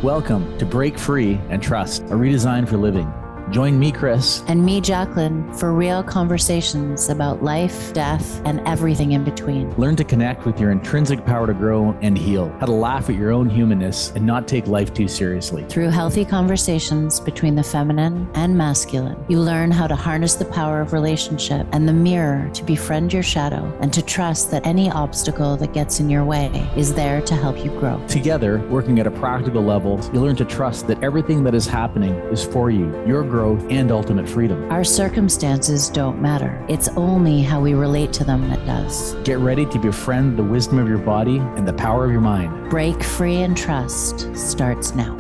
Welcome to Break Free and Trust, a redesign for living. Join me, Chris. And me, Jacqueline, for real conversations about life, death, and everything in between. Learn to connect with your intrinsic power to grow and heal, how to laugh at your own humanness and not take life too seriously. Through healthy conversations between the feminine and masculine, you learn how to harness the power of relationship and the mirror to befriend your shadow and to trust that any obstacle that gets in your way is there to help you grow. Together, working at a practical level, you'll learn to trust that everything that is happening is for you, your growth, and ultimate freedom. Our circumstances don't matter. It's only how we relate to them that does. Get ready to befriend the wisdom of your body and the power of your mind. Break Free and Trust starts now.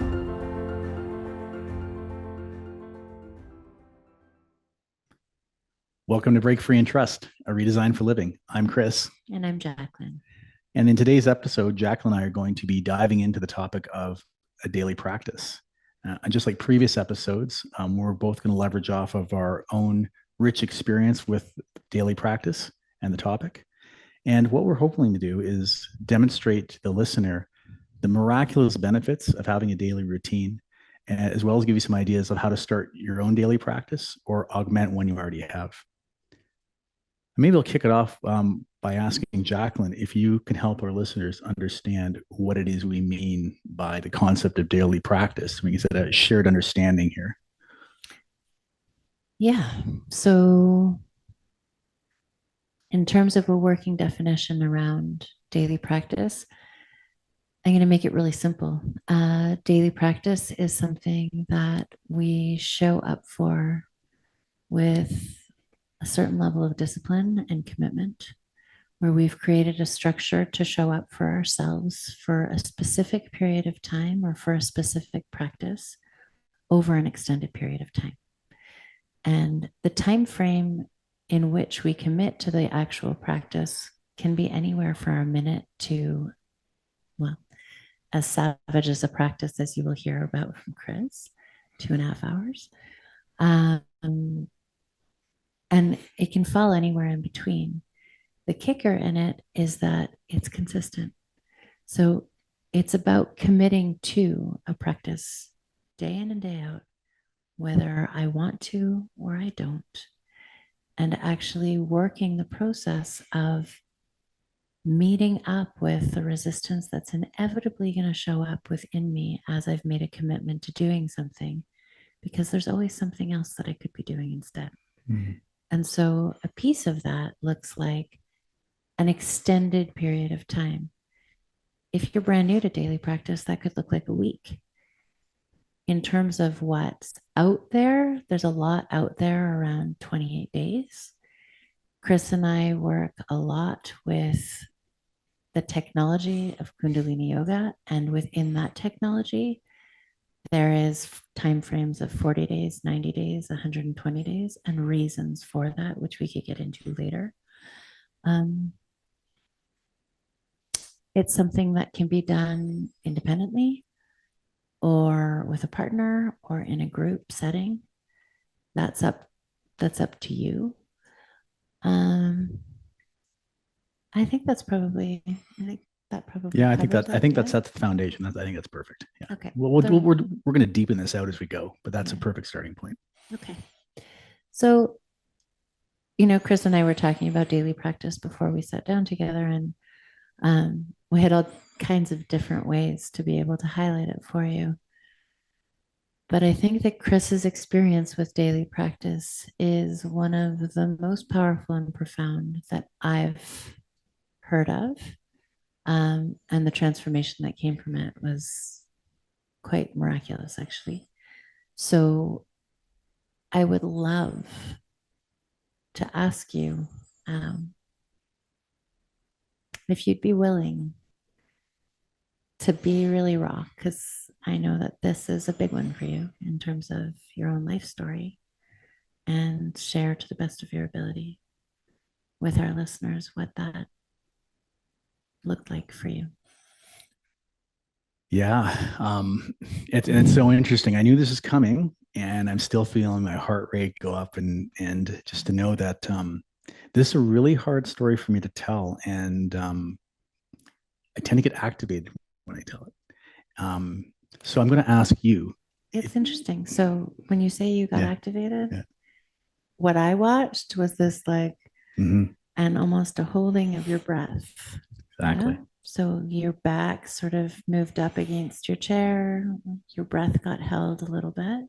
Welcome to Break Free and Trust, a redesign for living. I'm Chris. And I'm Jacqueline. And in today's episode, Jacqueline and I are going to be diving into the topic of a daily practice. And just like previous episodes, we're both going to leverage off of our own rich experience with daily practice and the topic. And what we're hoping to do is demonstrate to the listener the miraculous benefits of having a daily routine, as well as give you some ideas of how to start your own daily practice or augment one you already have. Maybe I'll kick it off by asking Jacqueline if you can help our listeners understand what it is we mean by the concept of daily practice. We can set a shared understanding here. Yeah. So in terms of a working definition around daily practice, I'm going to make it really simple. Daily practice is something that we show up for with a certain level of discipline and commitment, where we've created a structure to show up for ourselves for a specific period of time or for a specific practice over an extended period of time. And the time frame in which we commit to the actual practice can be anywhere from a minute to, well, as savage as a practice as you will hear about from Chris, 2.5 hours. And it can fall anywhere in between. The kicker in it is that it's consistent. So it's about committing to a practice day in and day out, whether I want to or I don't, and actually working the process of meeting up with the resistance that's inevitably going to show up within me as I've made a commitment to doing something, because there's always something else that I could be doing instead. Mm-hmm. And so a piece of that looks like an extended period of time. If you're brand new to daily practice, that could look like a week. In terms of what's out there, there's a lot out there around 28 days. Chris and I work a lot with the technology of Kundalini Yoga, and within that technology, there is timeframes of 40 days, 90 days, 120 days, and reasons for that, which we could get into later. It's something that can be done independently or with a partner or in a group setting. That's up to you. I think that probably Yeah, I think that sets the foundation. I think that's perfect. Yeah. Okay. Well, we're going to deepen this out as we go, but that's a perfect starting point. Okay. So, Chris and I were talking about daily practice before we sat down together, and we had all kinds of different ways to be able to highlight it for you. But I think that Chris's experience with daily practice is one of the most powerful and profound that I've heard of. And the transformation that came from it was quite miraculous, actually. So I would love to ask you if you'd be willing to be really raw, because I know that this is a big one for you in terms of your own life story, and share to the best of your ability with our listeners what that looked like for you. Yeah, it's so interesting. I knew this is coming, and I'm still feeling my heart rate go up, and just to know that this is a really hard story for me to tell, and I tend to get activated when I tell it. So I'm going to ask you. It's interesting. So when you say you got Yeah. activated, Yeah. what I watched was this like, Mm-hmm. and almost a holding of your breath. Yeah. Exactly. So your back sort of moved up against your chair. Your breath got held a little bit.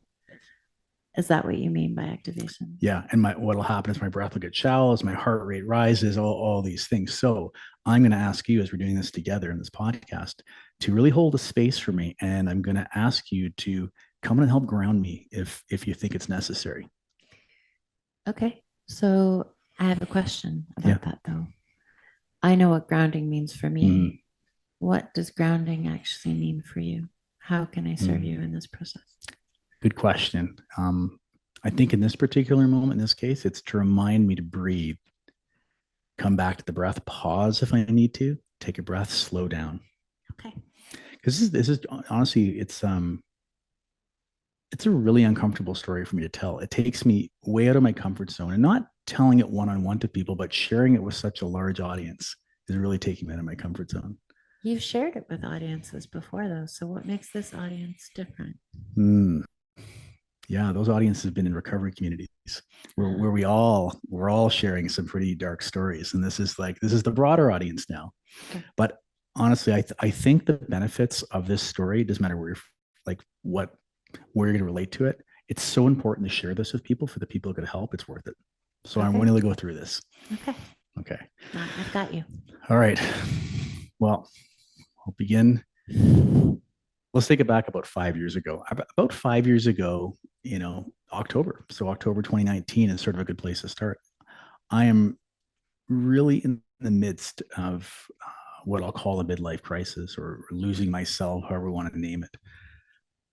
Is that what you mean by activation? Yeah. And what'll happen is my breath will get shallow as my heart rate rises, all these things. So I'm going to ask you, as we're doing this together in this podcast, to really hold a space for me. And I'm going to ask you to come and help ground me if you think it's necessary. Okay. So I have a question Yeah. about that though. I know what grounding means for Mm-hmm. me. What does grounding actually mean for you? How can I serve Mm-hmm. you in this process? Good question. I think in this particular moment, in this case, it's to remind me to breathe, come back to the breath, pause if I need to, take a breath, slow down. Okay. Because this is honestly, it's a really uncomfortable story for me to tell. It takes me way out of my comfort zone, and not telling it one on one to people, but sharing it with such a large audience is really taking me out of my comfort zone. You've shared it with audiences before, though. So what makes this audience different? Mm, yeah, those audiences have been in recovery communities where we're all sharing some pretty dark stories, and this is the broader audience now. Okay. But honestly, I think the benefits of this story doesn't matter where you're like what where you're going to relate to it. It's so important to share this with people for the people who could help. It's worth it. So I'm Okay. willing to go through this. Okay. Okay. I've got you. All right. Well, I'll begin. Let's take it back about 5 years ago. About 5 years ago, October. So October 2019 is sort of a good place to start. I am really in the midst of what I'll call a midlife crisis or losing myself, however we want to name it.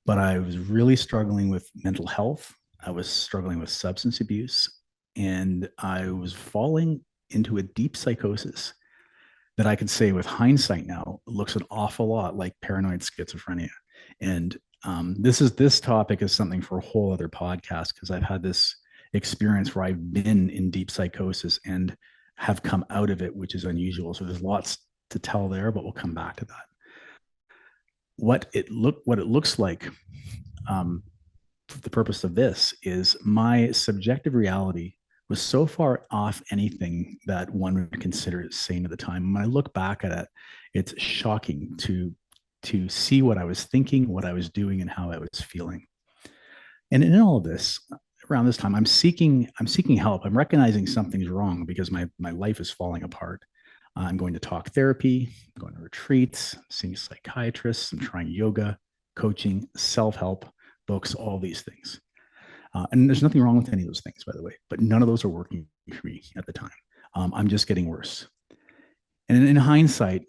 But I was really struggling with mental health. I was struggling with substance abuse, and I was falling into a deep psychosis that I could say with hindsight now looks an awful lot like paranoid schizophrenia. And this topic is something for a whole other podcast because I've had this experience where I've been in deep psychosis and have come out of it, which is unusual. So there's lots to tell there, but we'll come back to that. What it looks like, um, the purpose of this is my subjective reality was so far off anything that one would consider sane at the time. When I look back at it, it's shocking to see what I was thinking, what I was doing, and how I was feeling. And in all of this, around this time, I'm seeking help. I'm recognizing something's wrong because my life is falling apart. I'm going to talk therapy, I'm going to retreats, seeing psychiatrists, I'm trying yoga, coaching, self-help, books, all these things. And there's nothing wrong with any of those things, by the way, but none of those are working for me at the time. I'm just getting worse. And in hindsight,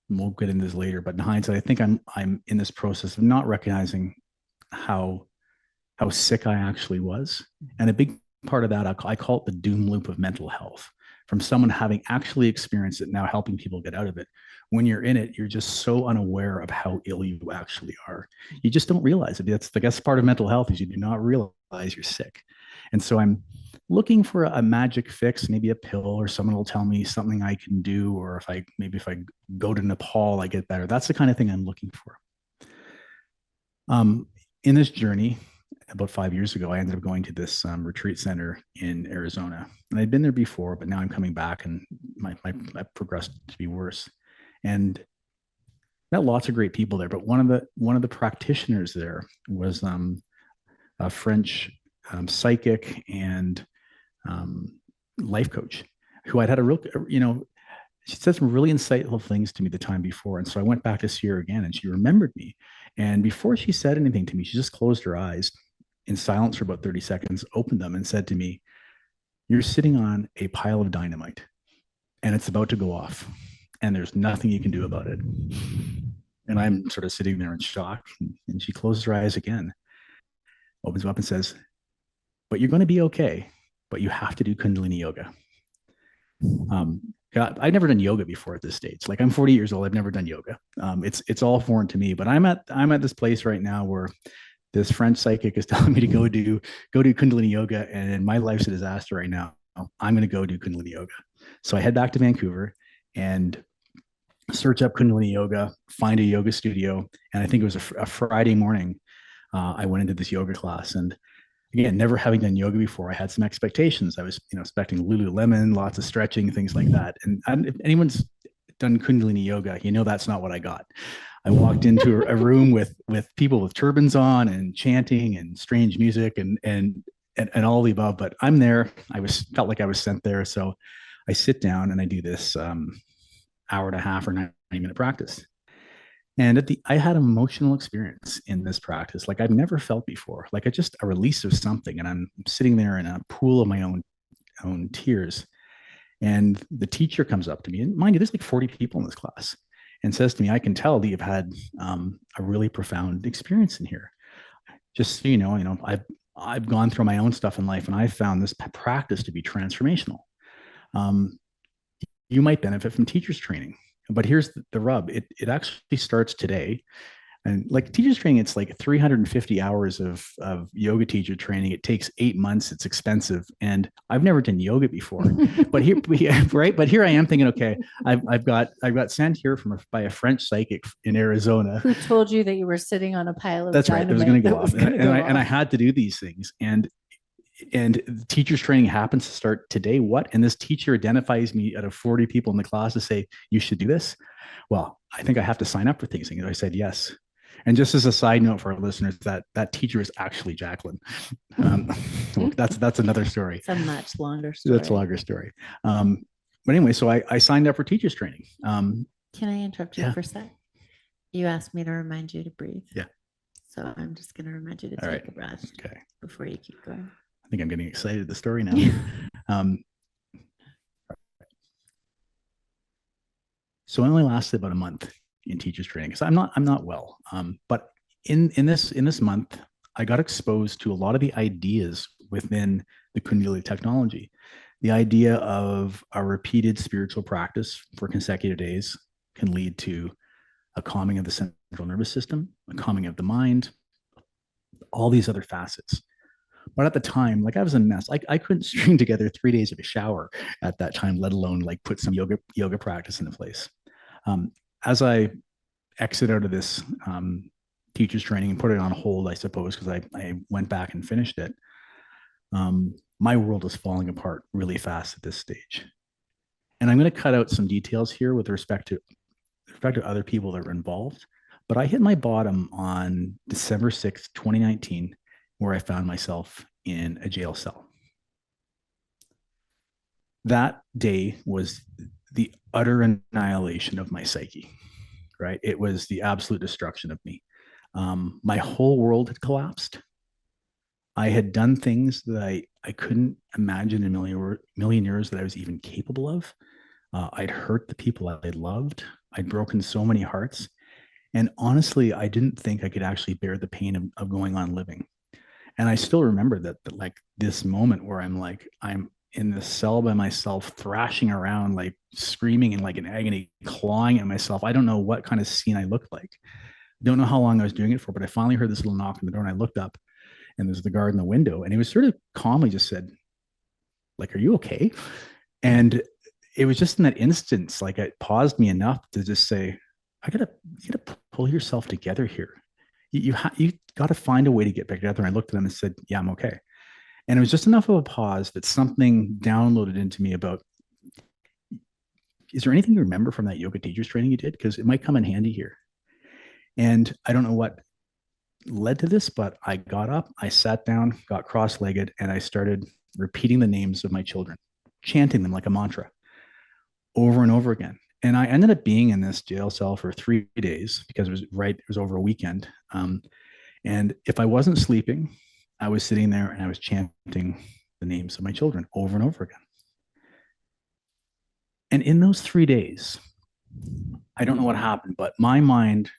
we'll get into this later, but in hindsight, I think I'm in this process of not recognizing how sick I actually was. And a big part of that, I call it the doom loop of mental health. From someone having actually experienced it, now helping people get out of it. When you're in it, you're just so unaware of how ill you actually are. You just don't realize it. That's the best part of mental health is you do not realize you're sick. And so I'm looking for a magic fix, maybe a pill, or someone will tell me something I can do, or if I go to Nepal, I get better. That's the kind of thing I'm looking for. In this journey, about 5 years ago, I ended up going to this retreat center in Arizona. And I'd been there before, but now I'm coming back and I progressed to be worse. And met lots of great people there. But one of the practitioners there was a French psychic and life coach who I'd had a real, she said some really insightful things to me the time before. And so I went back to see her again and she remembered me. And before she said anything to me, she just closed her eyes in silence for about 30 seconds, opened them and said to me, "You're sitting on a pile of dynamite and it's about to go off and there's nothing you can do about it." And I'm sort of sitting there in shock. And she closes her eyes again, opens them up and says, "But you're going to be okay, but you have to do Kundalini yoga." I've never done yoga before at this stage. Like I'm 40 years old. I've never done yoga. It's all foreign to me, but I'm at this place right now where this French psychic is telling me to go do Kundalini yoga. And my life's a disaster right now. I'm going to go do Kundalini yoga. So I head back to Vancouver and search up Kundalini yoga, find a yoga studio. And I think it was a Friday morning. I went into this yoga class, and again, never having done yoga before, I had some expectations. I was, expecting Lululemon, lots of stretching, things like that. And if anyone's done Kundalini yoga, that's not what I got. I walked into a room with people with turbans on and chanting and strange music and all the above. But I'm there. Felt like I was sent there. So I sit down and I do this hour and a half or 90-minute practice. And I had an emotional experience in this practice like I've never felt before. Like a release of something, and I'm sitting there in a pool of my own tears. And the teacher comes up to me, and mind you, there's like 40 people in this class, and says to me, "I can tell that you've had a really profound experience in here. Just so I've gone through my own stuff in life, and I've found this practice to be transformational. Um, you might benefit from teachers training." But here's the rub. It actually starts today. And like teachers training, it's like 350 hours of yoga teacher training. It takes 8 months. It's expensive. And I've never done yoga before, but here, right. But here I am thinking, okay, I've got sent here by a French psychic in Arizona. Who told you that you were sitting on a pile of That's right. It was going to go off. And I had to do these things. And teachers training happens to start today. What? And this teacher identifies me out of 40 people in the class to say, you should do this. Well, I think I have to sign up for things. And I said, yes. And just as a side note for our listeners, that teacher is actually Jacqueline. That's another story. It's a much longer story. That's a longer story. But anyway, so I signed up for teachers training. Can I interrupt you for a sec? You asked me to remind you to breathe. Yeah. So I'm just going to remind you to take a breath before you keep going. I think I'm getting excited at the story now. So it only lasted about a month in teachers training because I'm not well. But in this month, I got exposed to a lot of the ideas within the Kundalini technology. The idea of a repeated spiritual practice for consecutive days can lead to a calming of the central nervous system, a calming of the mind, all these other facets. But at the time, like I was a mess. I couldn't string together 3 days of a shower at that time, let alone like put some yoga practice into place. As I exit out of this teacher's training and put it on hold, I suppose, because I went back and finished it, my world was falling apart really fast at this stage. And I'm going to cut out some details here with respect to other people that were involved. But I hit my bottom on December 6th, 2019, where I found myself in a jail cell. That day was the utter annihilation of my psyche, right? It was the absolute destruction of me. My whole world had collapsed. I had done things that I couldn't imagine in a million years that I was even capable of. I'd hurt the people I loved. I'd broken so many hearts. And honestly, I didn't think I could actually bear the pain of going on living. And I still remember that like this moment where I'm in this cell by myself, thrashing around, like screaming in like an agony, clawing at myself. I don't know what kind of scene I looked like. Don't know how long I was doing it for, but I finally heard this little knock on the door, and I looked up, and there's the guard in the window, and he was sort of calmly just said, like, "Are you okay?" And it was just in that instance, like it paused me enough to just say, you gotta pull yourself together here. You got to find a way to get back together. And I looked at him and said, yeah, I'm okay. And it was just enough of a pause that something downloaded into me about, is there anything you remember from that yoga teachers training you did? Because it might come in handy here. And I don't know what led to this, but I got up, I sat down, got cross-legged, and I started repeating the names of my children, chanting them like a mantra over and over again. And I ended up being in this jail cell for 3 days because it was over a weekend. And if I wasn't sleeping, I was sitting there and I was chanting the names of my children over and over again. And in those 3 days, I don't know what happened, but my mind,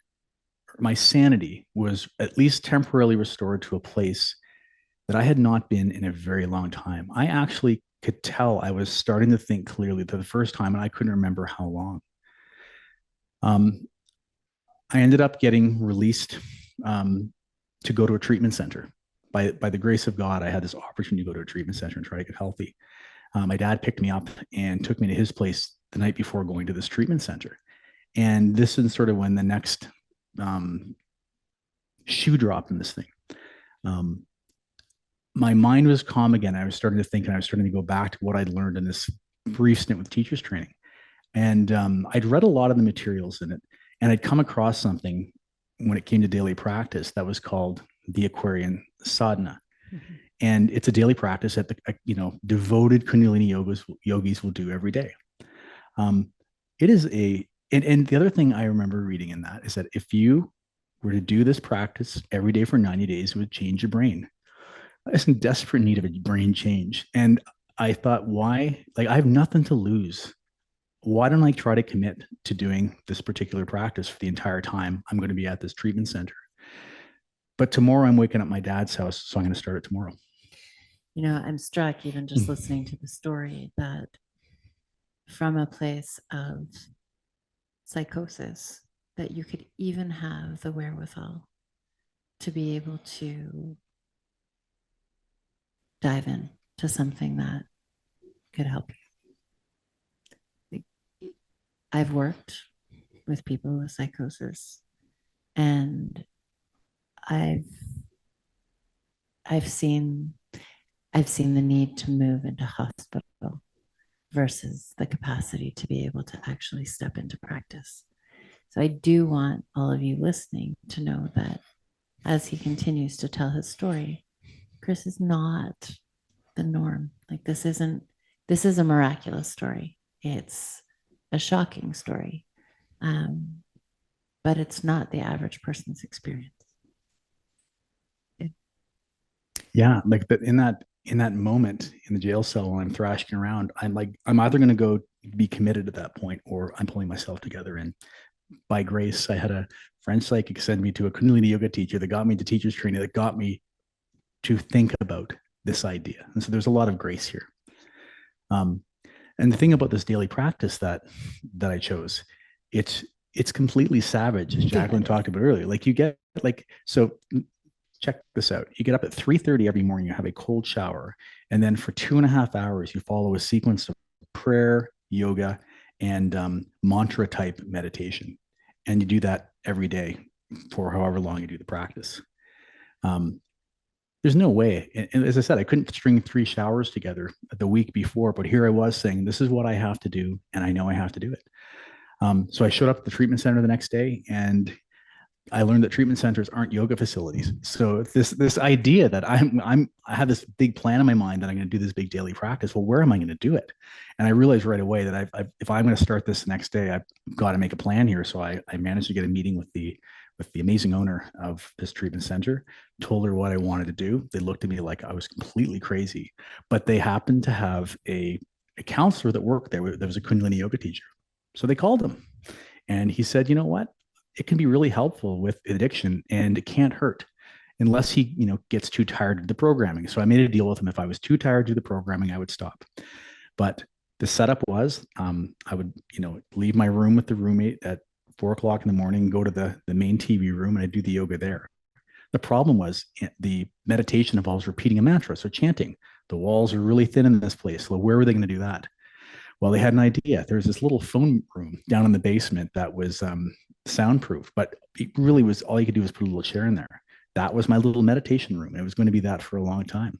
my sanity was at least temporarily restored to a place that I had not been in a very long time. I actually could tell I was starting to think clearly for the first time, and I couldn't remember how long. I ended up getting released to go to a treatment center. By the grace of God, I had this opportunity to go to a treatment center and try to get healthy. My dad picked me up and took me to his place the night before going to this treatment center. And this is sort of when the next um, shoe dropped in this thing. Um, my mind was calm again. I was starting to think, and I was starting to go back to what I'd learned in this brief stint with teachers training. And I'd read a lot of the materials in it, and I'd come across something when it came to daily practice that was called the Aquarian sadhana. Mm-hmm. And it's a daily practice that devoted Kundalini yogis will do every day. It is and the other thing I remember reading in that is that if you were to do this practice every day for 90 days, it would change your brain. I was in desperate need of a brain change. And I thought, why? Like, I have nothing to lose. Why don't I try to commit to doing this particular practice for the entire time I'm going to be at this treatment center? But tomorrow I'm waking up my dad's house, so I'm going to start it tomorrow. I'm struck even just listening to the story that from a place of psychosis, that you could even have the wherewithal to be able to dive in to something that could help you. I've worked with people with psychosis, and I've seen the need to move into hospital versus the capacity to be able to actually step into practice. So I do want all of you listening to know that as he continues to tell his story, Chris is not the norm. Like, this is a miraculous story. It's a shocking story. But it's not the average person's experience. Yeah, like in that moment in the jail cell when I'm thrashing around, I'm either going to go be committed at that point, or I'm pulling myself together. And by grace, I had a French psychic send me to a Kundalini yoga teacher that got me to teachers training, that got me to think about this idea. And so there's a lot of grace here. And the thing about this daily practice that I chose, it's completely savage, as Jacqueline talked about earlier. Like, you get so check this out. You get up at 3:30 every morning, you have a cold shower, and then for 2.5 hours, you follow a sequence of prayer, yoga, and mantra type meditation. And you do that every day for however long you do the practice. There's no way. And as I said, I couldn't string 3 showers together the week before, but here I was saying, this is what I have to do, and I know I have to do it. So I showed up at the treatment center the next day, and I learned that treatment centers aren't yoga facilities. So this idea that I have this big plan in my mind that I'm going to do this big daily practice. Well, where am I going to do it? And I realized right away that if I'm going to start this next day, I've got to make a plan here. So I managed to get a meeting with the amazing owner of this treatment center, told her what I wanted to do. They looked at me like I was completely crazy, but they happened to have a counselor that worked there. There was a Kundalini yoga teacher. So they called him, and he said, you know what? It can be really helpful with addiction, and it can't hurt unless he, gets too tired of the programming. So I made a deal with him. If I was too tired to do the programming, I would stop. But the setup was, I would, leave my room with the roommate at 4 o'clock in the morning, go to the main TV room, and I'd do the yoga there. The problem was the meditation involves repeating a mantra. So chanting. The walls are really thin in this place. So where were they going to do that? Well, they had an idea. There was this little phone room down in the basement that was soundproof, but it really was, all you could do was put a little chair in there. That was my little meditation room. And it was going to be that for a long time.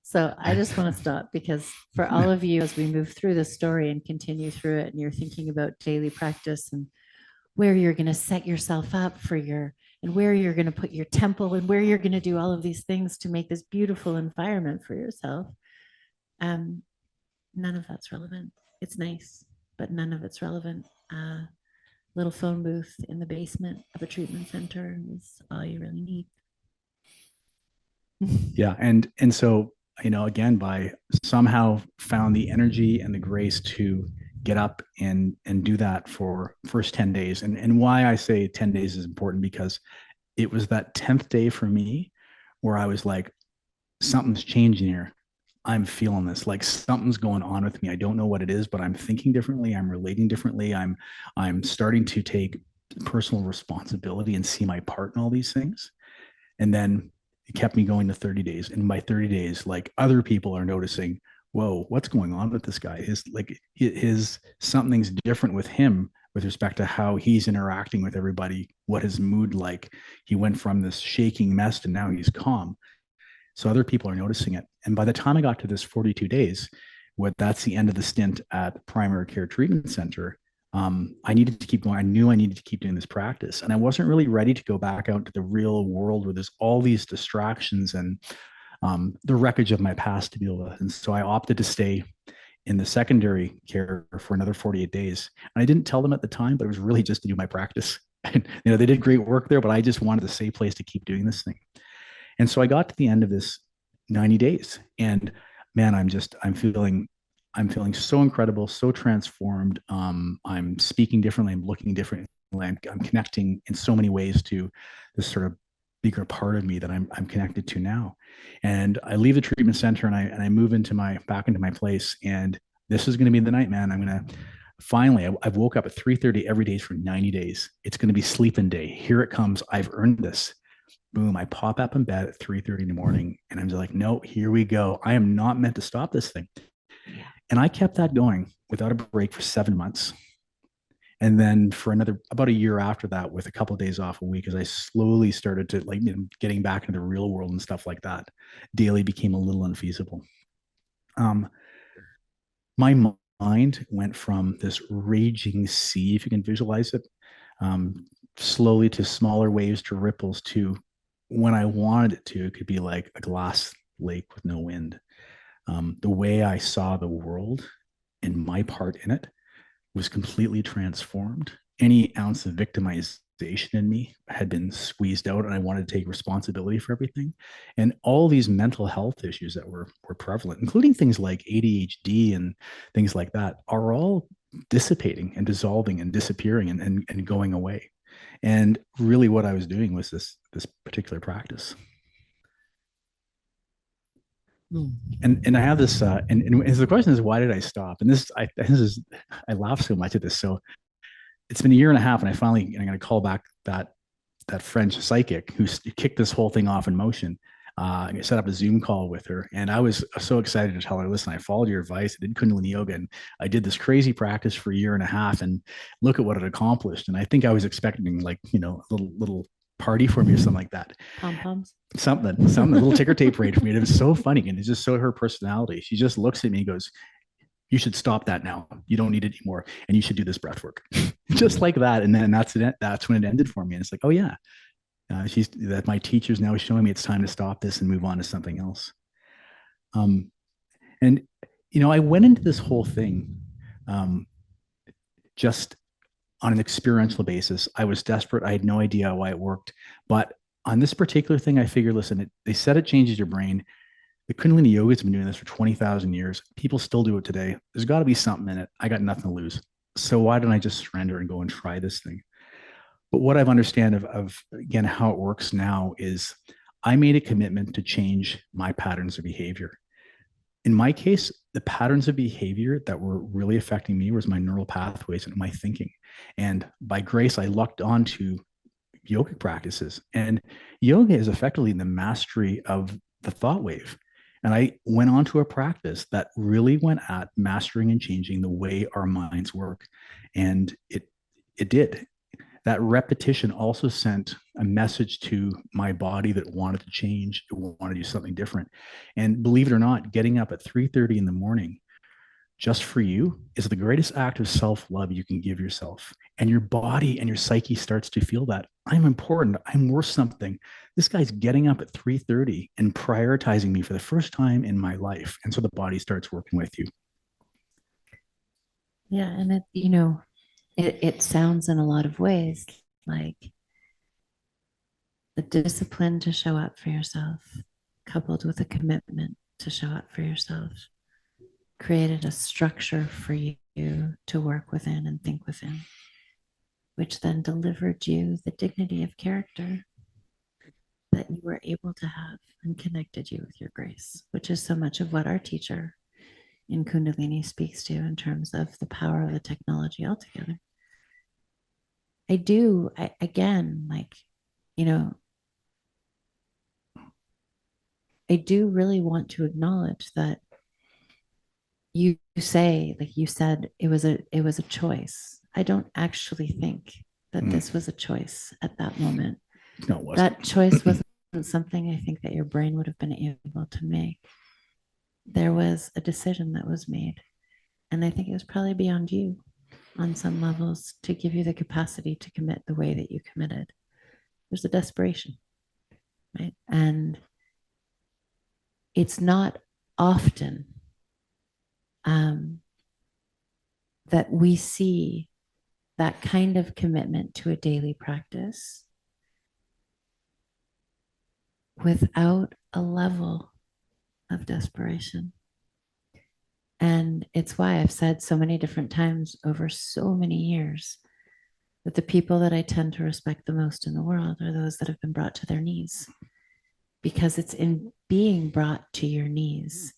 So I just want to stop, because for all of you, as we move through the story and continue through it, and you're thinking about daily practice and where you're going to set yourself up and where you're going to put your temple, and where you're going to do all of these things to make this beautiful environment for yourself. None of that's relevant. It's nice, but none of it's relevant. Little phone booth in the basement of a treatment center is all you really need. Yeah. And so, again, by somehow found the energy and the grace to get up and do that for first 10 days. And why I say 10 days is important, because it was that 10th day for me where I was like, something's changing here. I'm feeling this, like something's going on with me. I don't know what it is, but I'm thinking differently. I'm relating differently. I'm starting to take personal responsibility and see my part in all these things. And then it kept me going to 30 days. And by 30 days, like, other people are noticing, whoa, what's going on with this guy? His something's different with him with respect to how he's interacting with everybody, what his mood like. He went from this shaking mess to now he's calm. So other people are noticing it. And by the time I got to this 42 days, that's the end of the stint at the primary care treatment center. I needed to keep going. I knew I needed to keep doing this practice. And I wasn't really ready to go back out into the real world where there's all these distractions and the wreckage of my past to deal with. And so I opted to stay in the secondary care for another 48 days. And I didn't tell them at the time, but it was really just to do my practice. And, they did great work there, but I just wanted a safe place to keep doing this thing. And so I got to the end of this 90 days, and man, I'm feeling so incredible, so transformed. I'm speaking differently. I'm looking differently. I'm connecting in so many ways to this sort of bigger part of me that I'm connected to now. And I leave the treatment center and I move back into my place. And this is going to be the night, man. I'm going to finally, I've woke up at 3:30 every day for 90 days. It's going to be sleeping day. Here it comes. I've earned this. Boom. I pop up in bed at 3:30 in the morning and I'm just like, no, here we go. I am not meant to stop this thing. Yeah. And I kept that going without a break for 7 months. And then for about a year after that, with a couple of days off a week, as I slowly started to getting back into the real world and stuff like that, daily became a little unfeasible. My mind went from this raging sea, if you can visualize it, slowly to smaller waves to ripples to when I wanted it to, it could be like a glass lake with no wind. The way I saw the world and my part in it was completely transformed. Any ounce of victimization in me had been squeezed out, and I wanted to take responsibility for everything. And all these mental health issues that were prevalent, including things like ADHD and things like that, are all dissipating and dissolving and disappearing and going away. And really what I was doing was this particular practice. And I have this and the question is, why did I stop? And I laugh so much at this. So it's been a year and a half, and I'm going to call back that French psychic who kicked this whole thing off in motion. I set up a Zoom call with her, and I was so excited to tell her, listen, I followed your advice. I did Kundalini yoga, and I did this crazy practice for a year and a half, and look at what it accomplished. And I think I was expecting a little party for me or something like that. Pom-poms. Something, a little ticker tape parade for me. And it was so funny. And it's just so her personality. She just looks at me and goes, you should stop that now. You don't need it anymore. And you should do this breath work. Just like that. And then that's when it ended for me. And it's like, oh yeah, my teacher's now showing me it's time to stop this and move on to something else. And I went into this whole thing just on an experiential basis. I was desperate. I had no idea why it worked. But on this particular thing, I figured, listen, they said it changes your brain. The Kundalini yoga has been doing this for 20,000 years. People still do it today. There's got to be something in it. I got nothing to lose. So why don't I just surrender and go and try this thing? But what I've understand of again, how it works now is I made a commitment to change my patterns of behavior. In my case, the patterns of behavior that were really affecting me was my neural pathways and my thinking. And by grace, I lucked onto yogic practices. And yoga is effectively the mastery of the thought wave. And I went on to a practice that really went at mastering and changing the way our minds work. And it did. That repetition also sent a message to my body that wanted to change, it wanted to do something different. And believe it or not, getting up at 3:30 in the morning just for you is the greatest act of self-love you can give yourself. And your body and your psyche starts to feel that I'm important, I'm worth something. This guy's getting up at 3:30 and prioritizing me for the first time in my life. And so the body starts working with you. Yeah. And it sounds in a lot of ways like the discipline to show up for yourself, coupled with a commitment to show up for yourself, created a structure for you to work within and think within, which then delivered you the dignity of character that you were able to have and connected you with your grace, which is so much of what our teacher in Kundalini speaks to in terms of the power of the technology altogether. I do really want to acknowledge that you say, like you said, it was a choice. I don't actually think that this was a choice at that moment. No, it wasn't. That choice wasn't something I think that your brain would have been able to make. There was a decision that was made. And I think it was probably beyond you on some levels to give you the capacity to commit the way that you committed. There's a desperation, right? And it's not often that we see that kind of commitment to a daily practice without a level of desperation. And it's why I've said so many different times over so many years that the people that I tend to respect the most in the world are those that have been brought to their knees, because it's in being brought to your knees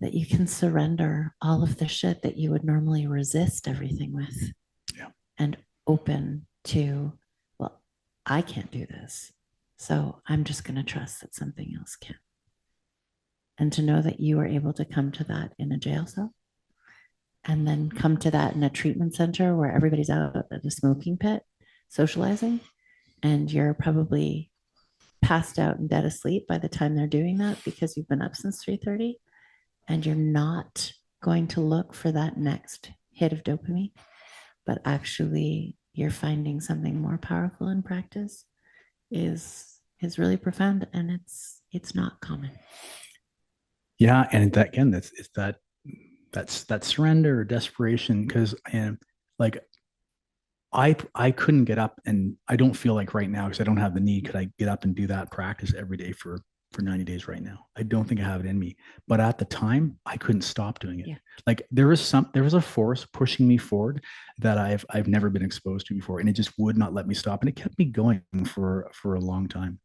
that you can surrender all of the shit that you would normally resist everything with. Yeah. And open to, well, I can't do this, so I'm just going to trust that something else can. And to know that you are able to come to that in a jail cell, and then come to that in a treatment center where everybody's out at the smoking pit socializing, and you're probably passed out and dead asleep by the time they're doing that because you've been up since 3:30, and you're not going to look for that next hit of dopamine, but actually you're finding something more powerful in practice is really profound, and it's not common. Yeah, and that again, that's that surrender or desperation, because like I couldn't get up, and I don't feel like right now, because I don't have the need, could I get up and do that practice every day for 90 days right now? I don't think I have it in me. But at the time, I couldn't stop doing it. Yeah. Like there was a force pushing me forward that I've never been exposed to before, and it just would not let me stop, and it kept me going for a long time.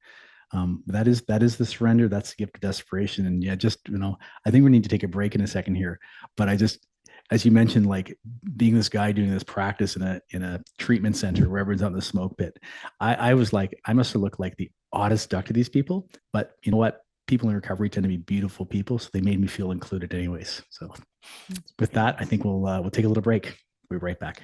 That is the surrender. That's the gift of desperation. And yeah, just I think we need to take a break in a second here. But I just, as you mentioned, like being this guy doing this practice in a treatment center where everyone's out in the smoke pit, I was like, I must have looked like the oddest duck to these people. But you know what? People in recovery tend to be beautiful people, so they made me feel included, anyways. So with that, I think we'll take a little break. We'll be right back.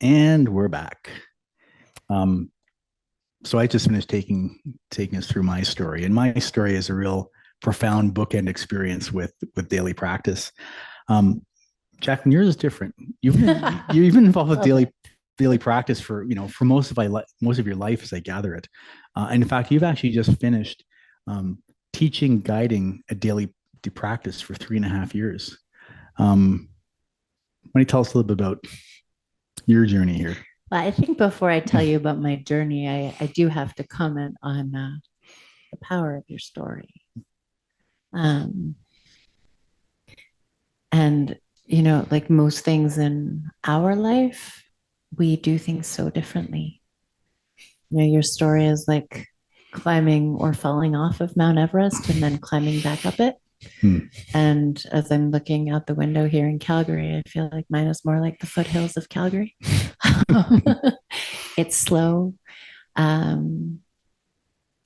And we're back. So I just finished taking us through my story, and my story is a real profound bookend experience with daily practice. Jacqueline, yours is different. You've been involved with daily practice for most of your life, as I gather it. And in fact, you've actually just finished teaching, guiding a daily practice for 3.5 years. Why don't you tell us a little bit about your journey here? Well, I think before I tell you about my journey, I do have to comment on the power of your story. And, like most things in our life, we do things so differently. Your story is like climbing or falling off of Mount Everest and then climbing back up it. And as I'm looking out the window here in Calgary, I feel like mine is more like the foothills of Calgary. It's slow. I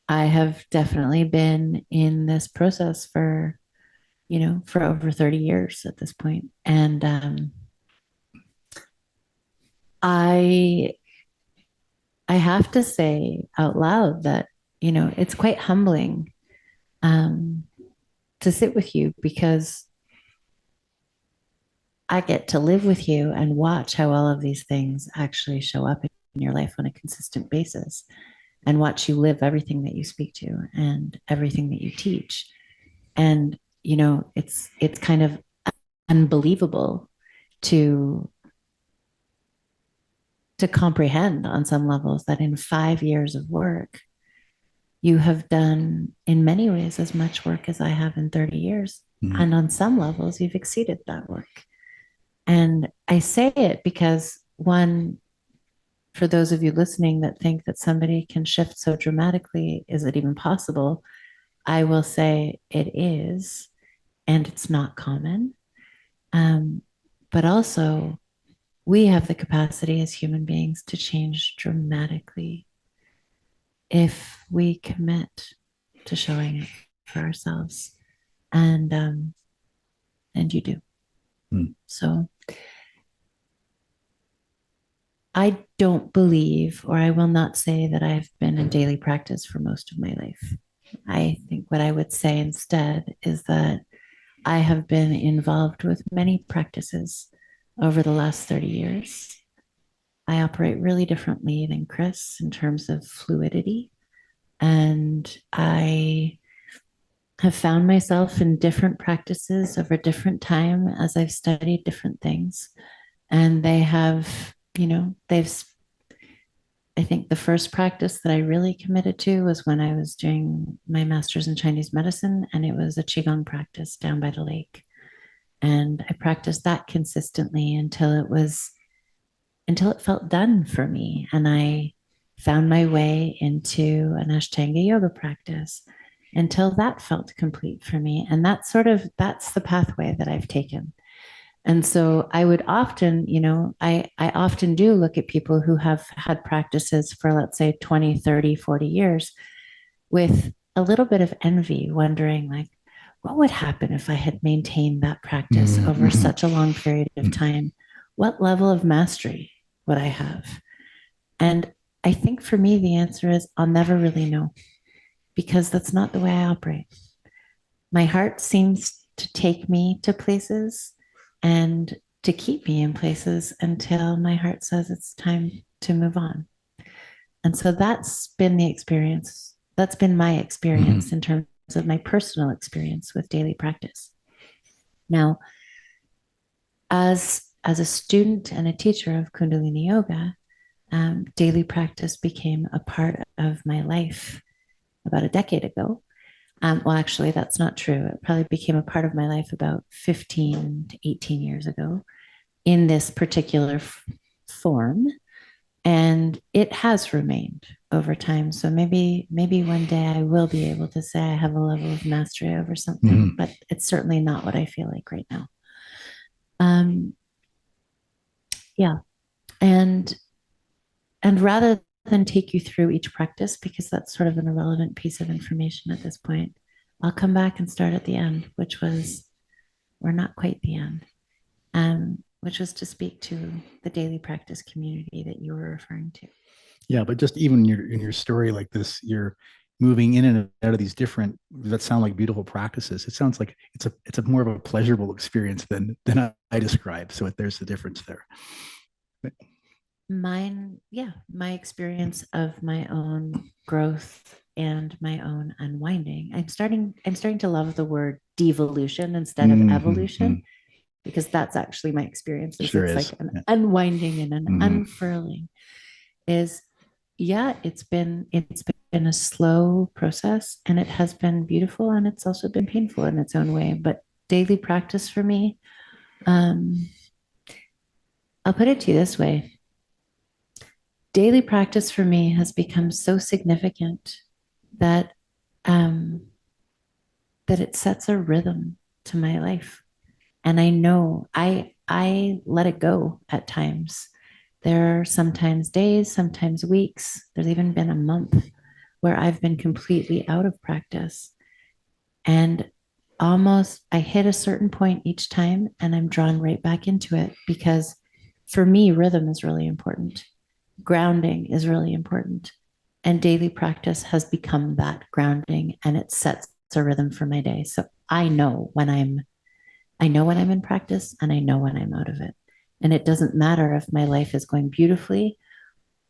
have definitely been in this process for over 30 years at this point. And I have to say out loud that, it's quite humbling to sit with you, because I get to live with you and watch how all of these things actually show up in your life on a consistent basis, and watch you live everything that you speak to and everything that you teach. And, it's kind of unbelievable to comprehend on some levels that in 5 years of work, you have done in many ways as much work as I have in 30 years. Mm-hmm. And on some levels, you've exceeded that work. And I say it because, one, for those of you listening that think that somebody can shift so dramatically, is it even possible? I will say it is, and it's not common. But also, we have the capacity as human beings to change dramatically. if we commit to showing it for ourselves. And you do. Mm. So I don't believe, or I will not say that I've been in daily practice for most of my life. I think what I would say instead is that I have been involved with many practices over the last 30 years. I operate really differently than Chris in terms of fluidity. And I have found myself in different practices over different time as I've studied different things. And they have, I think the first practice that I really committed to was when I was doing my master's in Chinese medicine, and it was a Qigong practice down by the lake. And I practiced that consistently until it felt done for me. And I found my way into an Ashtanga yoga practice until that felt complete for me. And that's the pathway that I've taken. And so I would often, I often do look at people who have had practices for, let's say, 20, 30, 40 years with a little bit of envy, wondering like, what would happen if I had maintained that practice over such a long period of time? What level of mastery would I have? And I think for me, the answer is I'll never really know, because that's not the way I operate. My heart seems to take me to places and to keep me in places until my heart says it's time to move on. And so that's been the experience. That's been my experience in terms of my personal experience with daily practice. Now, as a student and a teacher of Kundalini Yoga, daily practice became a part of my life about a decade ago. Well, actually, that's not true. It probably became a part of my life about 15 to 18 years ago in this particular form. And it has remained over time. So maybe one day I will be able to say I have a level of mastery over something, but it's certainly not what I feel like right now. Yeah. And rather than take you through each practice, because that's sort of an irrelevant piece of information at this point, I'll come back and start at the end, which was, or not quite the end, which was to speak to the daily practice community that you were referring to. Yeah, but just even in your story like this, you're moving in and out of these different that sound like beautiful practices. It sounds like it's a more of a pleasurable experience than I describe. So there's the difference there. My experience of my own growth and my own unwinding. I'm starting to love the word devolution instead of evolution, because that's actually my experience. Sure it's is. like an unwinding and an unfurling. Is it's been a slow process, and it has been beautiful, and it's also been painful in its own way. But daily practice for me, I'll put it to you this way. Daily practice for me has become so significant that that it sets a rhythm to my life. And I know I let it go at times. There are sometimes days, sometimes weeks. There's even been a month where I've been completely out of practice. And almost I hit a certain point each time and I'm drawn right back into it, because for me, rhythm is really important. Grounding is really important. And daily practice has become that grounding, and it sets a rhythm for my day. So I know when I'm in practice, and I know when I'm out of it. And it doesn't matter if my life is going beautifully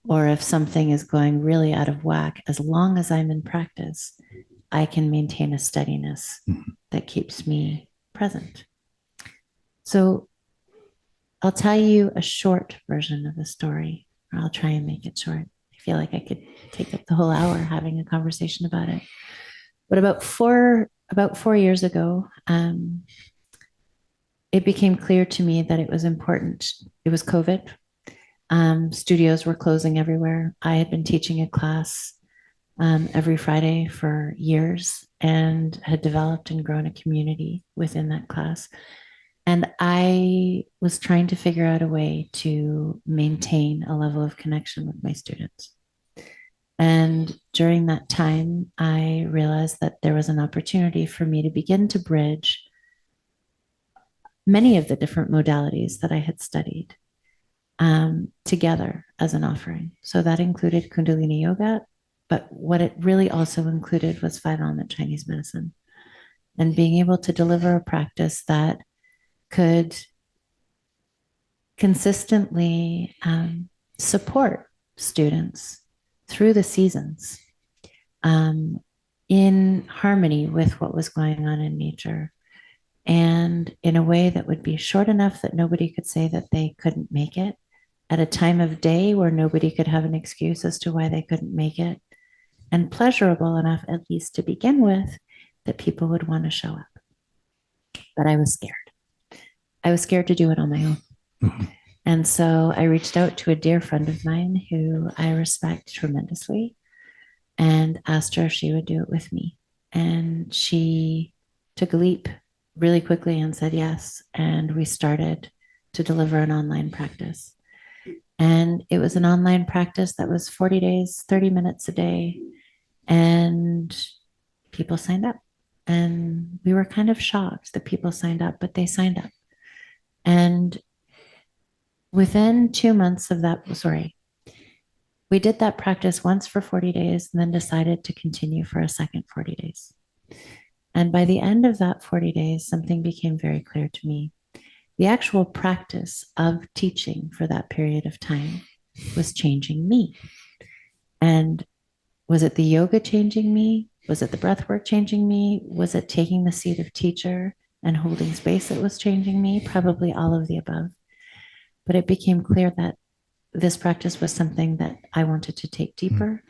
or if something is going really out of whack. As long as I'm in practice, I can maintain a steadiness that keeps me present. So I'll tell you a short version of the story, or I'll try and make it short. I feel like I could take up the whole hour having a conversation about it. But about 4 years ago, it became clear to me that it was important. It was COVID. Studios were closing everywhere. I had been teaching a class every Friday for years and had developed and grown a community within that class. And I was trying to figure out a way to maintain a level of connection with my students. And during that time, I realized that there was an opportunity for me to begin to bridge many of the different modalities that I had studied together as an offering. So that included Kundalini Yoga, but what it really also included was five element Chinese medicine and being able to deliver a practice that could consistently support students through the seasons um, in harmony with what was going on in nature and in a way that would be short enough that nobody could say that they couldn't make it at a time of day where nobody could have an excuse as to why they couldn't make it, and pleasurable enough, at least to begin with, that people would want to show up. But I was scared. I was scared to do it on my own. Mm-hmm. And so I reached out to a dear friend of mine who I respect tremendously and asked her if she would do it with me. And she took a leap really quickly and said yes. And we started to deliver an online practice. And it was an online practice that was 40 days, 30 minutes a day. And people signed up. And we were kind of shocked that people signed up, but they signed up. And within 2 months of that, we did that practice once for 40 days and then decided to continue for a second 40 days. And by the end of that 40 days, something became very clear to me. The actual practice of teaching for that period of time was changing me. And was it the yoga changing me? Was it the breath work changing me? Was it taking the seat of teacher and holding space that was changing me? Probably all of the above. But it became clear that this practice was something that I wanted to take deeper,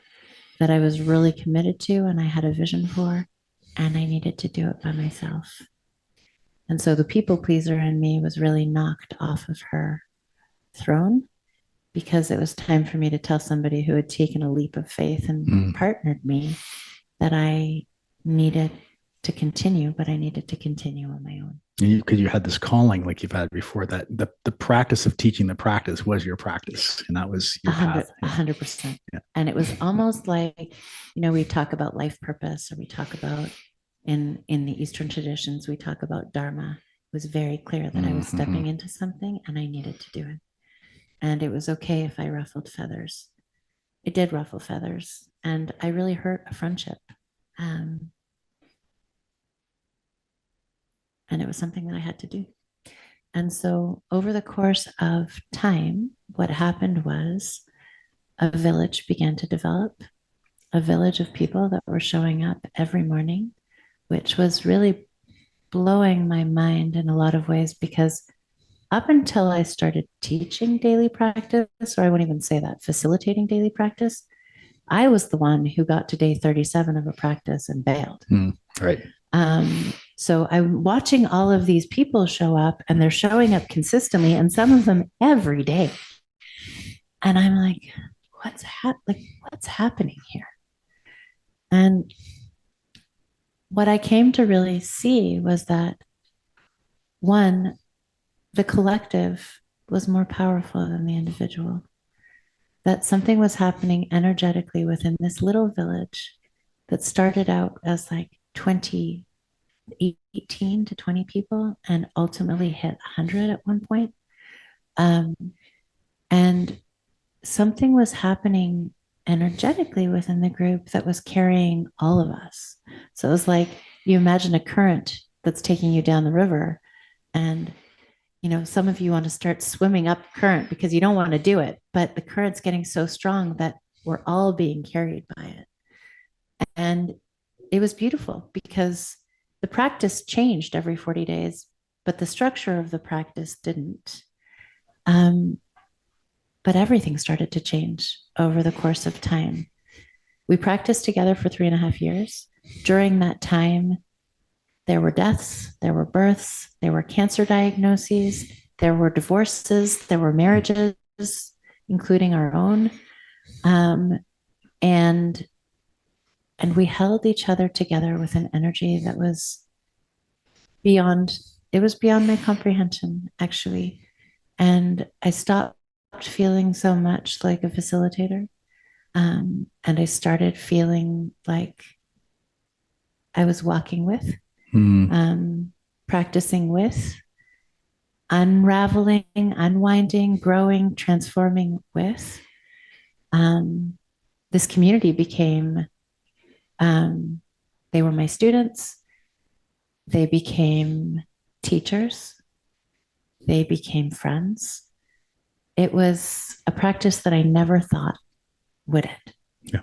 that I was really committed to, and I had a vision for, and I needed to do it by myself. And so the people pleaser in me was really knocked off of her throne because it was time for me to tell somebody who had taken a leap of faith and partnered me that I needed to continue, but I needed to continue on my own. Because you had this calling like you've had before, that the practice of teaching the practice was your practice, and that was your 100%. Yeah. And it was almost like, we talk about life purpose, or we talk about in the Eastern traditions, we talk about Dharma. It was very clear that I was stepping into something and I needed to do it. And it was okay if I ruffled feathers. It did ruffle feathers, and I really hurt a friendship. And it was something that I had to do. And so over the course of time, what happened was a village began to develop, a village of people that were showing up every morning, which was really blowing my mind in a lot of ways, because up until I started teaching daily practice, or I won't even say that, facilitating daily practice, I was the one who got to day 37 of a practice and bailed. Right. So I'm watching all of these people show up, and they're showing up consistently, and some of them every day. And I'm like, what's happening here? And what I came to really see was that, one, the collective was more powerful than the individual. That something was happening energetically within this little village that started out as like 18 to 20 people and ultimately hit 100 at one point. And something was happening energetically within the group that was carrying all of us. So it was like, you imagine a current that's taking you down the river, and some of you want to start swimming up current because you don't want to do it, but the current's getting so strong that we're all being carried by it. And it was beautiful because the practice changed every 40 days, but the structure of the practice didn't. But everything started to change over the course of time. We practiced together for 3.5 years. During that time, there were deaths, there were births, there were cancer diagnoses, there were divorces, there were marriages, including our own. And we held each other together with an energy that was beyond my comprehension, actually. And I stopped feeling so much like a facilitator. And I started feeling like I was walking with, practicing with, unraveling, unwinding, growing, transforming with. This community became, they were my students, they became teachers, they became friends. It was a practice that I never thought would end. Yeah.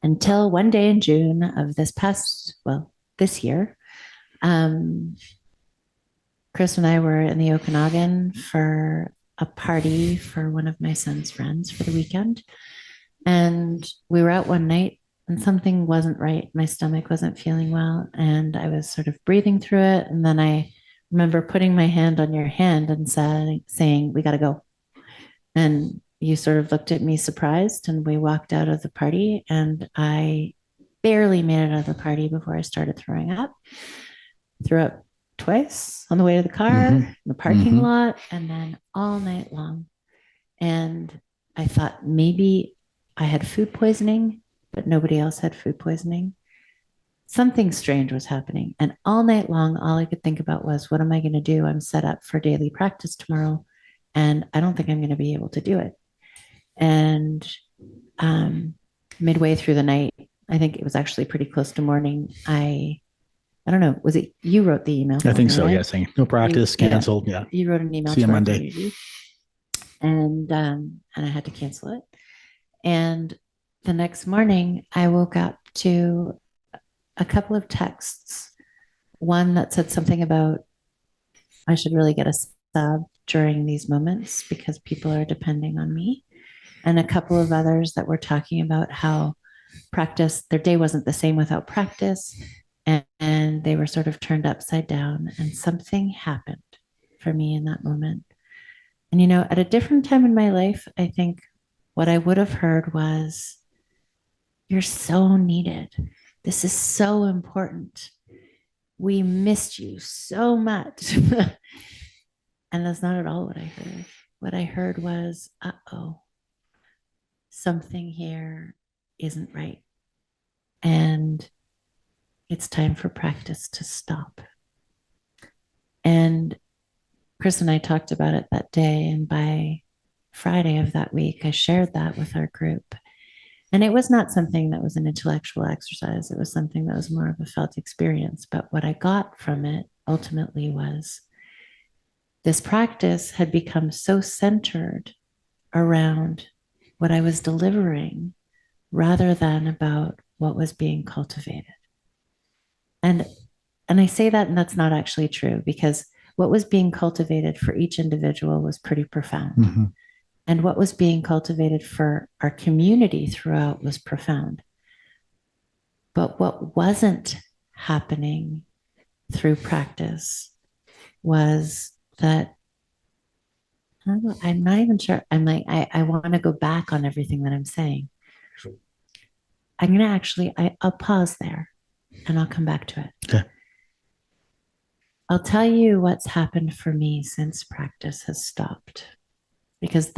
Until one day in June of this year, Chris and I were in the Okanagan for a party for one of my son's friends for the weekend. And we were out one night and something wasn't right. My stomach wasn't feeling well. And I was sort of breathing through it. And then I remember putting my hand on your hand and saying, we got to go. And you sort of looked at me surprised. And we walked out of the party. And I barely made it out of the party before I started throwing up. Threw up twice on the way to the car, in the parking lot, and then all night long. And I thought maybe I had food poisoning, but nobody else had food poisoning. Something strange was happening. And all night long, all I could think about was, what am I going to do? I'm set up for daily practice tomorrow, and I don't think I'm going to be able to do it. And midway through the night, I think it was actually pretty close to morning, I don't know. Was it you wrote the email? I think so. Right? Yeah, saying no practice, canceled. Yeah, you wrote an email. See you Monday. And I had to cancel it. And the next morning, I woke up to a couple of texts. One that said something about I should really get a sub during these moments because people are depending on me, and a couple of others that were talking about how practice, their day wasn't the same without practice. And they were sort of turned upside down, and something happened for me in that moment. And, at a different time in my life, I think what I would have heard was, you're so needed. This is so important. We missed you so much. And that's not at all what I heard. What I heard was, something here isn't right. And it's time for practice to stop. And Chris and I talked about it that day. And by Friday of that week, I shared that with our group. And it was not something that was an intellectual exercise. It was something that was more of a felt experience. But what I got from it ultimately was this practice had become so centered around what I was delivering rather than about what was being cultivated. And I say that, and that's not actually true, because what was being cultivated for each individual was pretty profound. And what was being cultivated for our community throughout was profound. But what wasn't happening through practice was that, I'm not even sure. I'm like, I want to go back on everything that I'm saying. I'm going to I'll pause there and I'll come back to it. Okay. I'll tell you what's happened for me since practice has stopped, because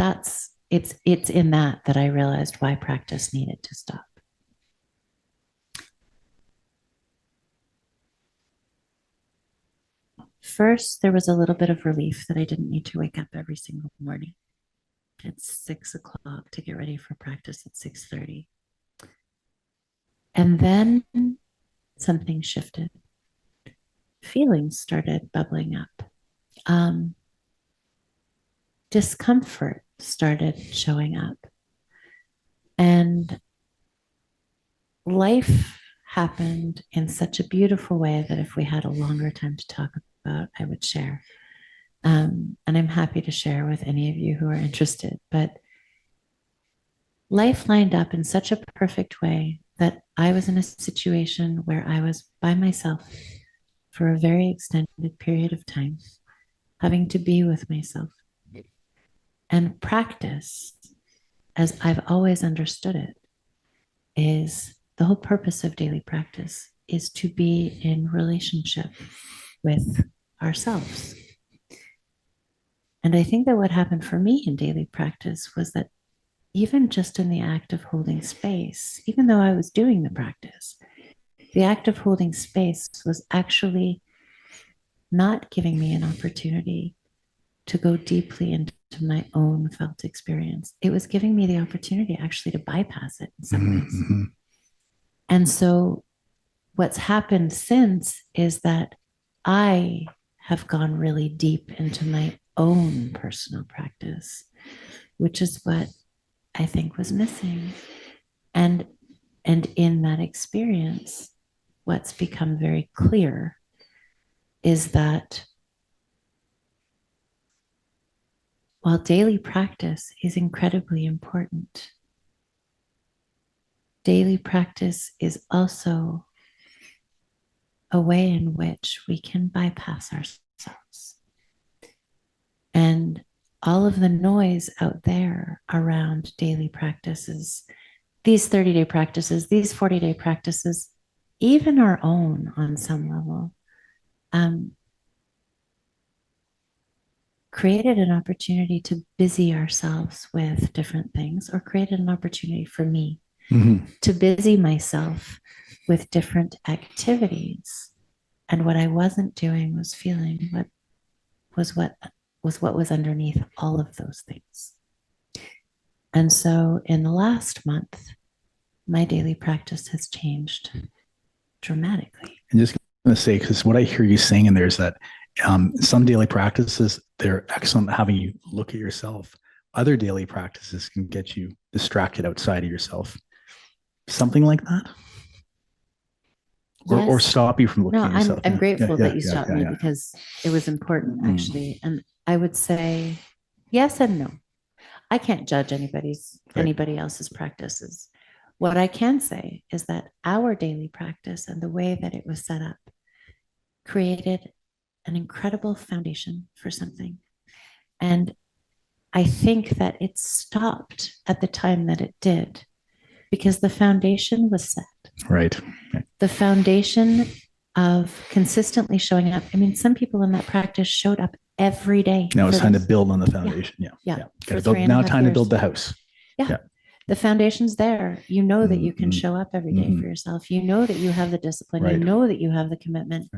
it's in that I realized why practice needed to stop. First, there was a little bit of relief that I didn't need to wake up every single morning at 6 o'clock to get ready for practice at 6:30. And then something shifted. Feelings started bubbling up. Discomfort started showing up. And life happened in such a beautiful way that if we had a longer time to talk about, I would share. And I'm happy to share with any of you who are interested. But life lined up in such a perfect way that I was in a situation where I was by myself for a very extended period of time, having to be with myself. And practice, as I've always understood it, is the whole purpose of daily practice is to be in relationship with ourselves. And I think that what happened for me in daily practice was that even just in the act of holding space, even though I was doing the practice, the act of holding space was actually not giving me an opportunity to go deeply into my own felt experience. It was giving me the opportunity actually to bypass it in some ways. Mm-hmm. And so what's happened since is that I have gone really deep into my own personal practice, which is what I think was missing. And in that experience, what's become very clear is that while daily practice is incredibly important, daily practice is also a way in which we can bypass ourselves. And all of the noise out there around daily practices, these 30-day practices, these 40-day practices, even our own on some level, created an opportunity to busy ourselves with different things, or created an opportunity for me to busy myself with different activities. And what I wasn't doing was feeling what was underneath all of those things. And so in the last month, my daily practice has changed dramatically. And just going to say, because what I hear you saying in there is that some daily practices, they're excellent at having you look at yourself. Other daily practices can get you distracted outside of yourself. Something like that? Yes. Or stop you from looking at yourself. I'm grateful that you stopped me because it was important, actually. And I would say yes and no. I can't judge anybody else's practices. What I can say is that our daily practice and the way that it was set up created an incredible foundation for something. And I think that it stopped at the time that it did because the foundation was set. Right. The foundation of consistently showing up. I mean, some people in that practice showed up every day. Now it's time to build on the foundation. Yeah. Now time to build the house. Yeah. The foundation's there. You know that you can show up every day for yourself. You know that you have the discipline. You know that you have the commitment.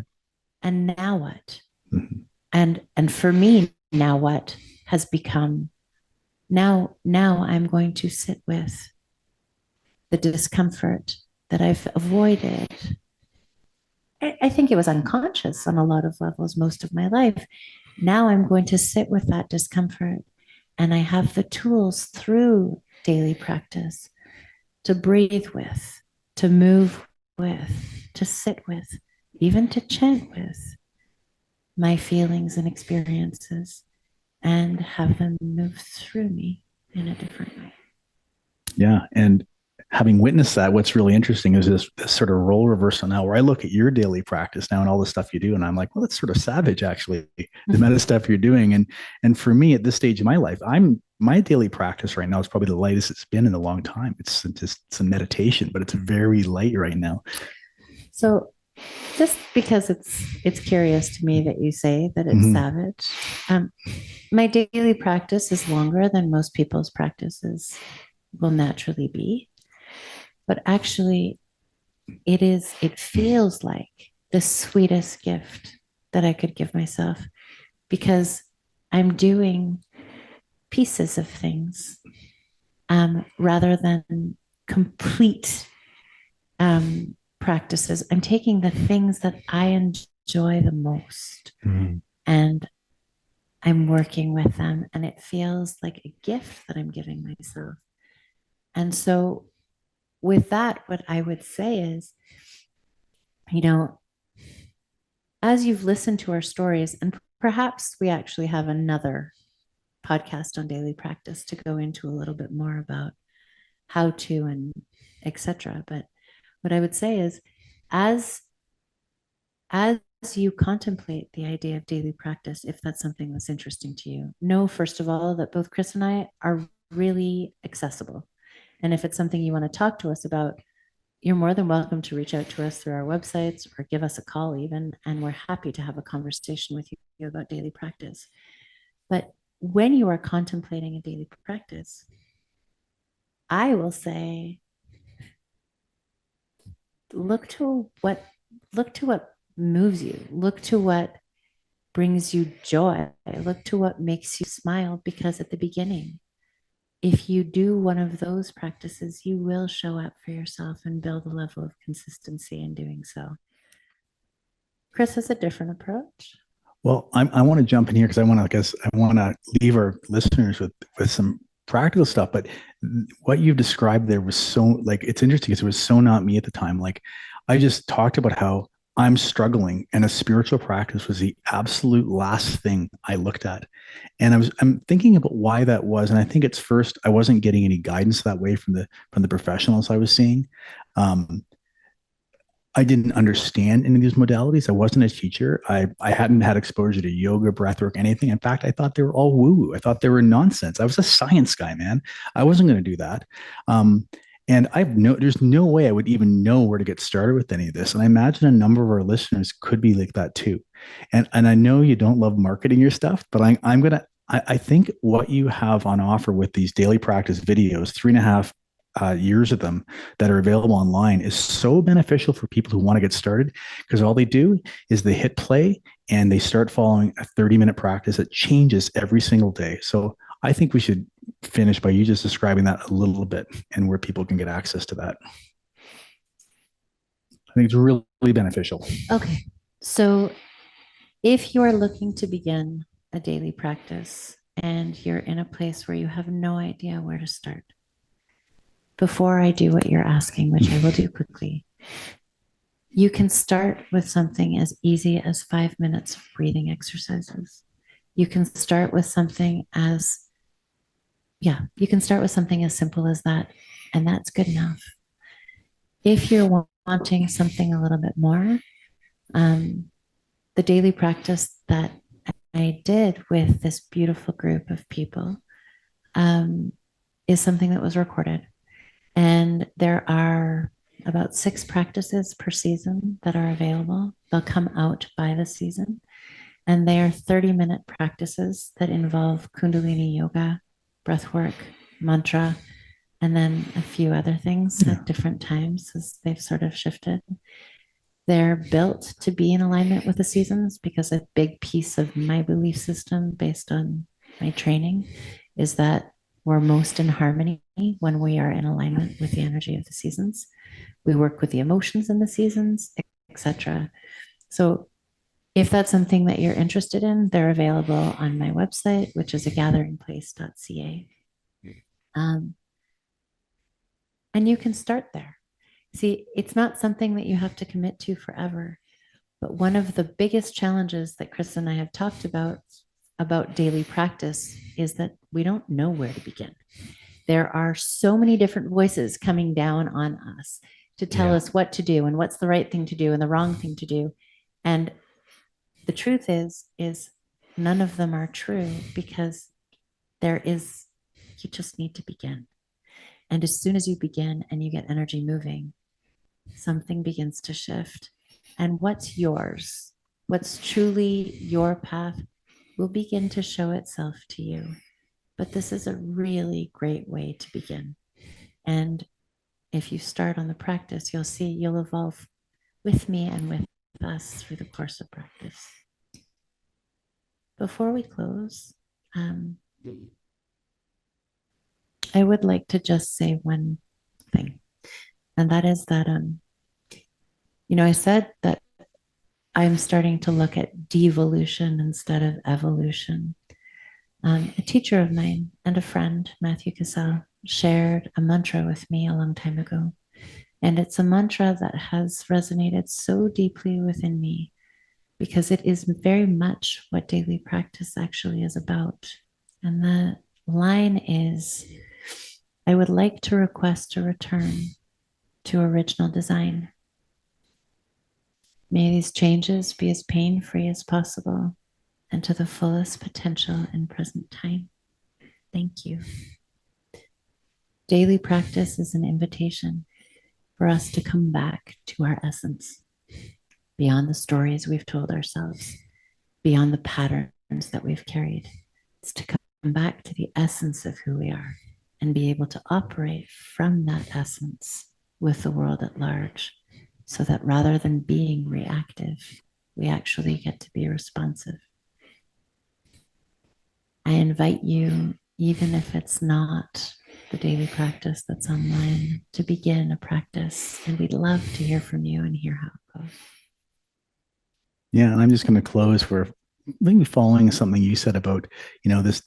And now what? And for me, now what has become, now I'm going to sit with the discomfort that I've avoided. I think it was unconscious on a lot of levels most of my life. Now I'm going to sit with that discomfort, and I have the tools through daily practice to breathe with, to move with, to sit with, even to chant with my feelings and experiences and have them move through me in a different way. Yeah. And having witnessed that, what's really interesting is this sort of role reversal now, where I look at your daily practice now and all the stuff you do, and I'm like, well, that's sort of savage, actually, the meta stuff you're doing. And for me, at this stage of my life, my daily practice right now is probably the lightest it's been in a long time. It's just some meditation, but it's very light right now. So just because it's curious to me that you say that it's savage. My daily practice is longer than most people's practices will naturally be. But actually, it feels like the sweetest gift that I could give myself because I'm doing pieces of things rather than complete practices. I'm taking the things that I enjoy the most and I'm working with them, and it feels like a gift that I'm giving myself. And so with that, what I would say is, as you've listened to our stories, and perhaps we actually have another podcast on daily practice to go into a little bit more about how to and etc. But what I would say is, as you contemplate the idea of daily practice, if that's something that's interesting to you, know, first of all, that both Chris and I are really accessible. And if it's something you want to talk to us about, you're more than welcome to reach out to us through our websites or give us a call even, and we're happy to have a conversation with you about daily practice. But when you are contemplating a daily practice, I will say, look to what look to what moves you. Look to what brings you joy. Look to what makes you smile, because at the beginning, if you do one of those practices, you will show up for yourself and build a level of consistency in doing so. Chris has a different approach. Well, I want to jump in here because I want to leave our listeners with some practical stuff. But what you've described there was so like it's interesting because it was so not me at the time. Like I just talked about how I'm struggling, and a spiritual practice was the absolute last thing I looked at. And I'm thinking about why that was, and I think it's first I wasn't getting any guidance that way from the professionals I was seeing. Um, I didn't understand any of these modalities. I wasn't a teacher. I hadn't had exposure to yoga, breathwork, anything. In fact, I thought they were all woo-woo. I thought they were nonsense. I was a science guy, man. I wasn't going to do that. Um, and there's no way I would even know where to get started with any of this. And I imagine a number of our listeners could be like that too. And I know you don't love marketing your stuff, but I think what you have on offer with these daily practice videos, 3.5 years of them that are available online, is so beneficial for people who want to get started, because all they do is they hit play and they start following a 30-minute practice that changes every single day. So I think we should finish by you just describing that a little bit and where people can get access to that. I think it's really beneficial. Okay. So if you are looking to begin a daily practice and you're in a place where you have no idea where to start, before I do what you're asking, which I will do quickly, you can start with something as easy as 5 minutes of breathing exercises. You can start with something as, you can start with something as simple as that, and that's good enough. If you're wanting something a little bit more, the daily practice that I did with this beautiful group of people is something that was recorded. And there are about 6 practices per season that are available. They'll come out by the season. And they are 30-minute practices that involve Kundalini yoga, breath work, mantra, and then a few other things at different times as they've sort of shifted. They're built to be in alignment with the seasons, because a big piece of my belief system based on my training is that we're most in harmony when we are in alignment with the energy of the seasons. We work with the emotions in the seasons, etc. So if that's something that you're interested in, they're available on my website, which is agatheringplace.ca. And you can start there. See, it's not something that you have to commit to forever. But one of the biggest challenges that Chris and I have talked about daily practice is that we don't know where to begin. There are so many different voices coming down on us to tell us what to do and what's the right thing to do and the wrong thing to do. And the truth is none of them are true, because you just need to begin. And as soon as you begin and you get energy moving, something begins to shift. And what's yours, what's truly your path, will begin to show itself to you. But this is a really great way to begin. And if you start on the practice, you'll see you'll evolve with me and with us through the course of practice. Before we close, I would like to just say one thing, and that is that, I said that I'm starting to look at devolution instead of evolution. A teacher of mine and a friend, Matthew Cassell, shared a mantra with me a long time ago. And it's a mantra that has resonated so deeply within me, because it is very much what daily practice actually is about. And the line is, I would like to request a return to original design. May these changes be as pain-free as possible and to the fullest potential in present time. Thank you. Daily practice is an invitation for us to come back to our essence, beyond the stories we've told ourselves, beyond the patterns that we've carried. It's to come back to the essence of who we are. and be able to operate from that essence with the world at large, so that rather than being reactive, we actually get to be responsive. I invite you, even if it's not the daily practice that's online, to begin a practice, and we'd love to hear from you and hear how it goes. Yeah, and I'm just going to close where maybe following something you said about, this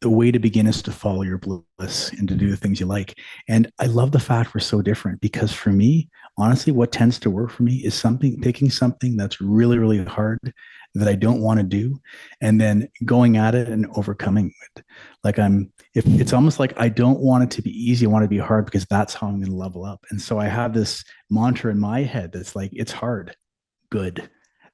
the way to begin is to follow your bliss and to do the things you like. And I love the fact we're so different, because for me, honestly, what tends to work for me is picking something that's really, really hard that I don't want to do, and then going at it and overcoming it. Like if it's almost like I don't want it to be easy, I want it to be hard, because that's how I'm going to level up. And so I have this mantra in my head that's like, it's hard, good.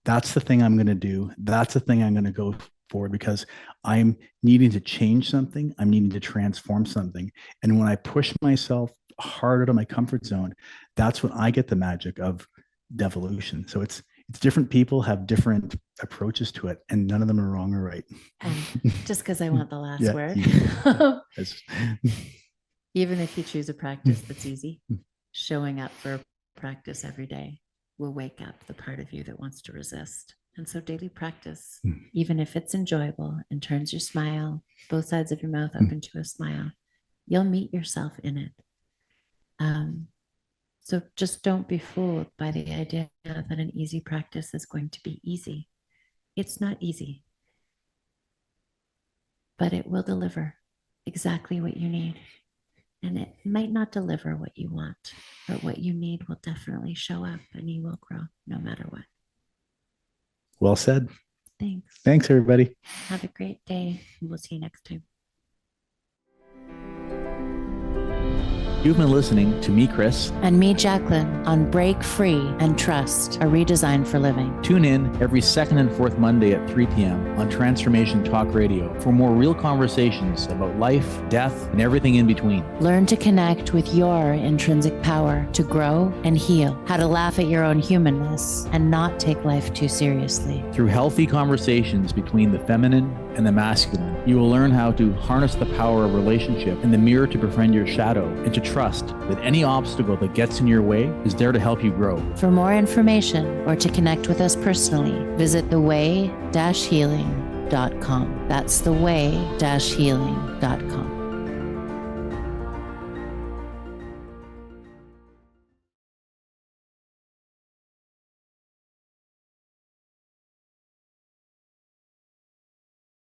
That's the thing I'm going to do. That's the thing I'm going to go forward, because I'm needing to change something. I'm needing to transform something. And when I push myself hard out of my comfort zone, that's when I get the magic of devolution. So it's different people have different approaches to it, and none of them are wrong or right. And just because I want the last Yeah, word, even if you choose a practice that's easy, showing up for a practice every day will wake up the part of you that wants to resist. And so daily practice, even if it's enjoyable and turns your smile, both sides of your mouth up into a smile, you'll meet yourself in it. So just don't be fooled by the idea that an easy practice is going to be easy. It's not easy, but it will deliver exactly what you need. And it might not deliver what you want, but what you need will definitely show up, and you will grow no matter what. Well said. Thanks. Thanks, everybody. Have a great day, and we'll see you next time. You've been listening to me, Chris. And me, Jacqueline, on Break Free and Trust, a redesign for living. Tune in every second and fourth Monday at 3 p.m. on Transformation Talk Radio for more real conversations about life, death, and everything in between. Learn to connect with your intrinsic power to grow and heal, how to laugh at your own humanness and not take life too seriously. Through healthy conversations between the feminine and the masculine, you will learn how to harness the power of relationship and the mirror to befriend your shadow, and to trust that any obstacle that gets in your way is there to help you grow. For more information or to connect with us personally, visit theway-healing.com. That's theway-healing.com.